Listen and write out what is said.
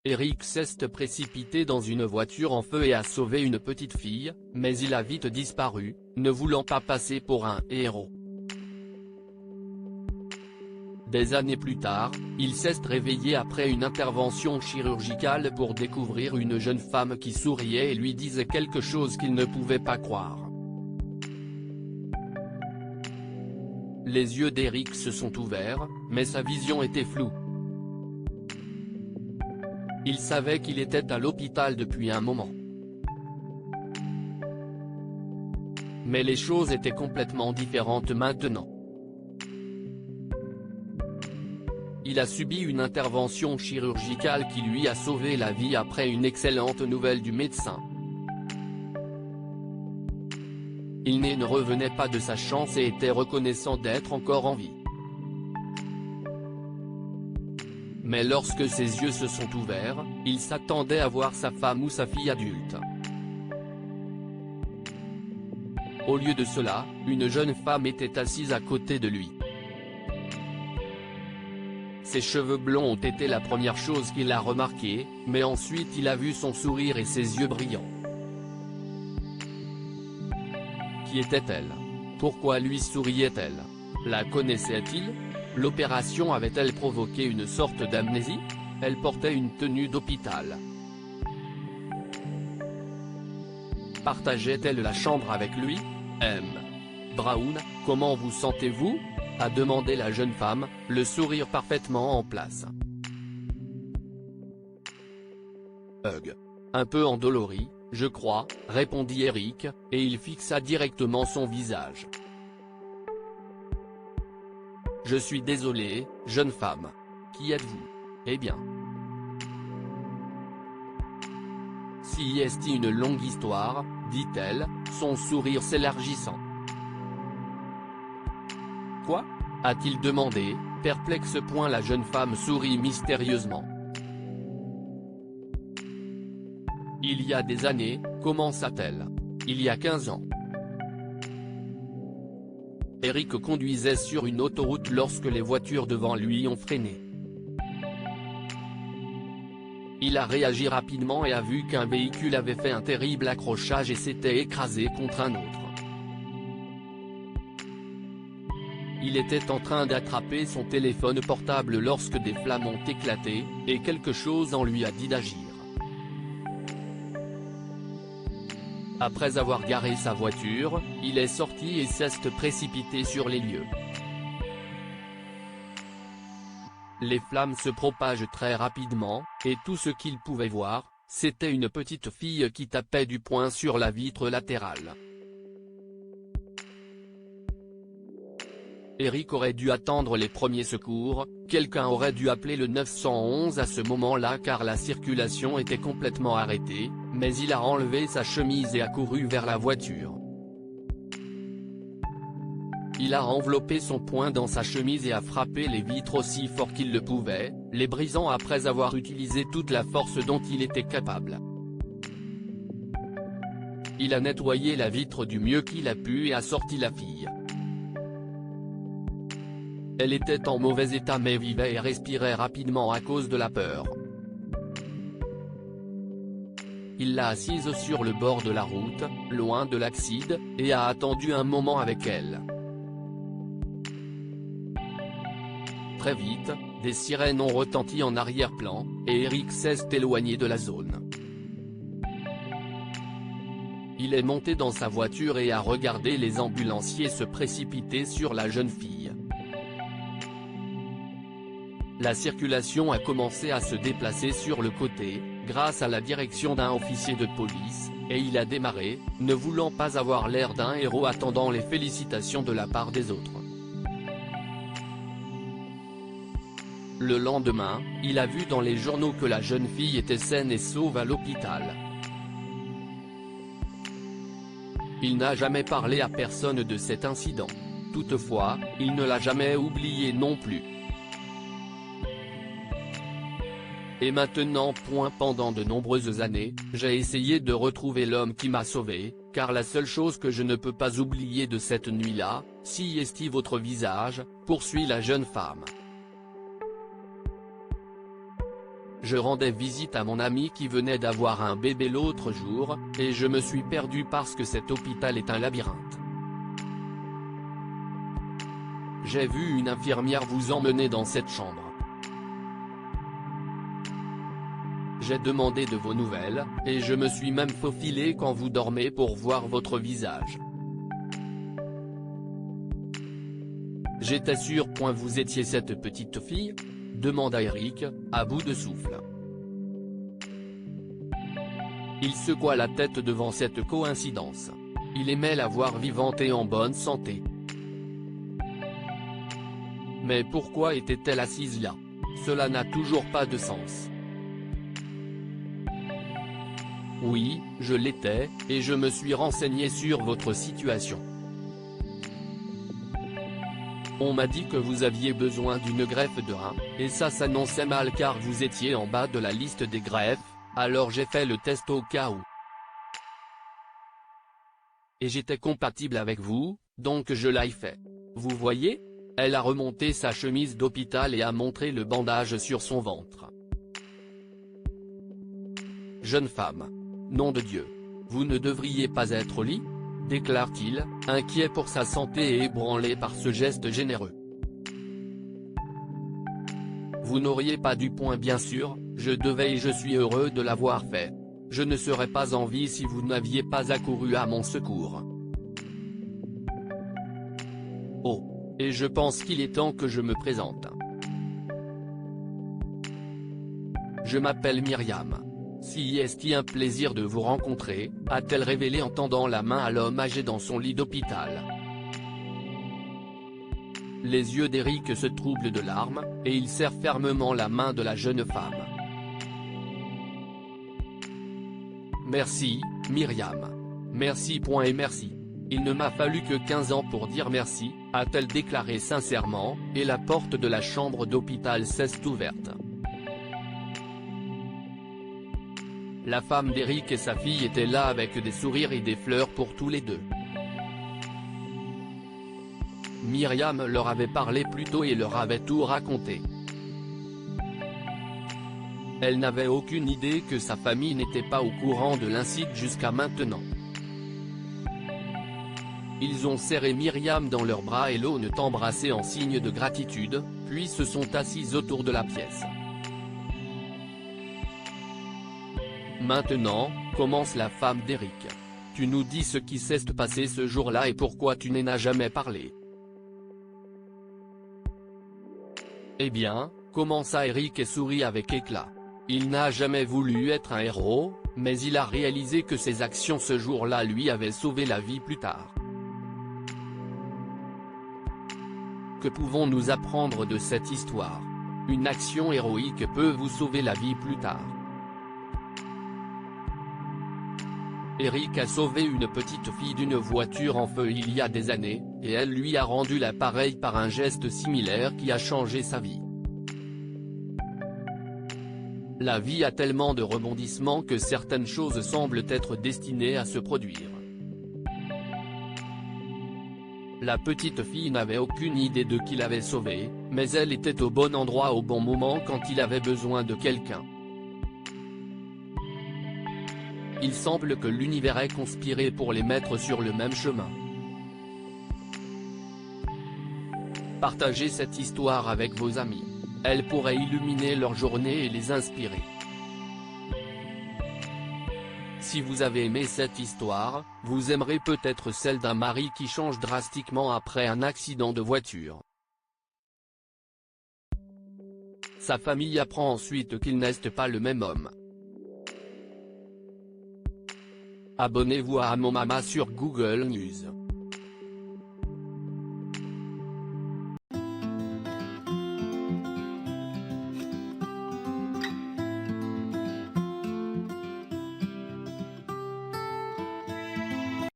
Eric s'est précipité dans une voiture en feu et a sauvé une petite fille, mais il a vite disparu, ne voulant pas passer pour un héros. Des années plus tard, il s'est réveillé après une intervention chirurgicale pour découvrir une jeune femme qui souriait et lui disait quelque chose qu'il ne pouvait pas croire. Les yeux d'Eric se sont ouverts, mais sa vision était floue. Il savait qu'il était à l'hôpital depuis un moment. Mais les choses étaient complètement différentes maintenant. Il a subi une intervention chirurgicale qui lui a sauvé la vie après une excellente nouvelle du médecin. Il ne revenait pas de sa chance et était reconnaissant d'être encore en vie. Mais lorsque ses yeux se sont ouverts, il s'attendait à voir sa femme ou sa fille adulte. Au lieu de cela, une jeune femme était assise à côté de lui. Ses cheveux blonds ont été la première chose qu'il a remarquée, mais ensuite il a vu son sourire et ses yeux brillants. Qui était-elle? Pourquoi lui souriait-elle? La connaissait-il? L'opération avait-elle provoqué une sorte d'amnésie? Elle portait une tenue d'hôpital. Partageait-elle la chambre avec lui? M. Brown, comment vous sentez-vous? A demandé la jeune femme, le sourire parfaitement en place. Un peu endolori, je crois, répondit Eric, et il fixa directement son visage. Je suis désolé, jeune femme. Qui êtes-vous? Eh bien. Si est une longue histoire, dit-elle, son sourire s'élargissant. Quoi? A-t-il demandé, perplexe. La jeune femme sourit mystérieusement. Il y a des années, commença-t-elle. Il y a 15 ans. Eric conduisait sur une autoroute lorsque les voitures devant lui ont freiné. Il a réagi rapidement et a vu qu'un véhicule avait fait un terrible accrochage et s'était écrasé contre un autre. Il était en train d'attraper son téléphone portable lorsque des flammes ont éclaté, et quelque chose en lui a dit d'agir. Après avoir garé sa voiture, il est sorti et s'est précipité sur les lieux. Les flammes se propagent très rapidement, et tout ce qu'il pouvait voir, c'était une petite fille qui tapait du poing sur la vitre latérale. Eric aurait dû attendre les premiers secours, quelqu'un aurait dû appeler le 911 à ce moment-là car la circulation était complètement arrêtée, mais il a enlevé sa chemise et a couru vers la voiture. Il a enveloppé son poing dans sa chemise et a frappé les vitres aussi fort qu'il le pouvait, les brisant après avoir utilisé toute la force dont il était capable. Il a nettoyé la vitre du mieux qu'il a pu et a sorti la fille. Elle était en mauvais état mais vivait et respirait rapidement à cause de la peur. Il l'a assise sur le bord de la route, loin de l'accident, et a attendu un moment avec elle. Très vite, des sirènes ont retenti en arrière-plan, et Eric s'est éloigné de la zone. Il est monté dans sa voiture et a regardé les ambulanciers se précipiter sur la jeune fille. La circulation a commencé à se déplacer sur le côté, grâce à la direction d'un officier de police, et il a démarré, ne voulant pas avoir l'air d'un héros attendant les félicitations de la part des autres. Le lendemain, il a vu dans les journaux que la jeune fille était saine et sauve à l'hôpital. Il n'a jamais parlé à personne de cet incident. Toutefois, il ne l'a jamais oublié non plus. Et maintenant. Pendant de nombreuses années, j'ai essayé de retrouver l'homme qui m'a sauvé, car la seule chose que je ne peux pas oublier de cette nuit-là, si est votre visage, poursuit la jeune femme. Je rendais visite à mon ami qui venait d'avoir un bébé l'autre jour, et je me suis perdu parce que cet hôpital est un labyrinthe. J'ai vu une infirmière vous emmener dans cette chambre. J'ai demandé de vos nouvelles, et je me suis même faufilé quand vous dormez pour voir votre visage. J'étais sûr point vous étiez cette petite fille ? Demanda Eric, à bout de souffle. Il secoua la tête devant cette coïncidence. Il aimait la voir vivante et en bonne santé. Mais pourquoi était-elle assise là ? Cela n'a toujours pas de sens. Oui, je l'étais, et je me suis renseigné sur votre situation. On m'a dit que vous aviez besoin d'une greffe de rein, et ça s'annonçait mal car vous étiez en bas de la liste des greffes, alors j'ai fait le test au cas où. Et j'étais compatible avec vous, donc je l'ai fait. Vous voyez ? Elle a remonté sa chemise d'hôpital et a montré le bandage sur son ventre. Jeune femme. Nom de Dieu. Vous ne devriez pas être au lit ? Déclare-t-il, inquiet pour sa santé et ébranlé par ce geste généreux. Vous n'auriez pas dû point bien sûr, je devais et je suis heureux de l'avoir fait. Je ne serais pas en vie si vous n'aviez pas accouru à mon secours. Oh, et je pense qu'il est temps que je me présente. Je m'appelle Myriam. Si est un plaisir de vous rencontrer, a-t-elle révélé en tendant la main à l'homme âgé dans son lit d'hôpital. Les yeux d'Eric se troublent de larmes, et il serre fermement la main de la jeune femme. Merci, Myriam. Merci point et merci. Il ne m'a fallu que 15 ans pour dire merci, a-t-elle déclaré sincèrement, et la porte de la chambre d'hôpital s'est ouverte. La femme d'Eric et sa fille étaient là avec des sourires et des fleurs pour tous les deux. Myriam leur avait parlé plus tôt et leur avait tout raconté. Elle n'avait aucune idée que sa famille n'était pas au courant de l'incident jusqu'à maintenant. Ils ont serré Myriam dans leurs bras et l'ont embrassée en signe de gratitude, puis se sont assis autour de la pièce. Maintenant, commence la femme d'Eric. Tu nous dis ce qui s'est passé ce jour-là et pourquoi tu n'en as jamais parlé. Eh bien, commença Eric et sourit avec éclat. Il n'a jamais voulu être un héros, mais il a réalisé que ses actions ce jour-là lui avaient sauvé la vie plus tard. Que pouvons-nous apprendre de cette histoire ? Une action héroïque peut vous sauver la vie plus tard. Eric a sauvé une petite fille d'une voiture en feu il y a des années, et elle lui a rendu l'appareil par un geste similaire qui a changé sa vie. La vie a tellement de rebondissements que certaines choses semblent être destinées à se produire. La petite fille n'avait aucune idée de qui l'avait sauvée, mais elle était au bon endroit au bon moment quand il avait besoin de quelqu'un. Il semble que l'univers ait conspiré pour les mettre sur le même chemin. Partagez cette histoire avec vos amis. Elle pourrait illuminer leur journée et les inspirer. Si vous avez aimé cette histoire, vous aimerez peut-être celle d'un mari qui change drastiquement après un accident de voiture. Sa famille apprend ensuite qu'il n'est pas le même homme. Abonnez-vous à Mon Mama sur Google News.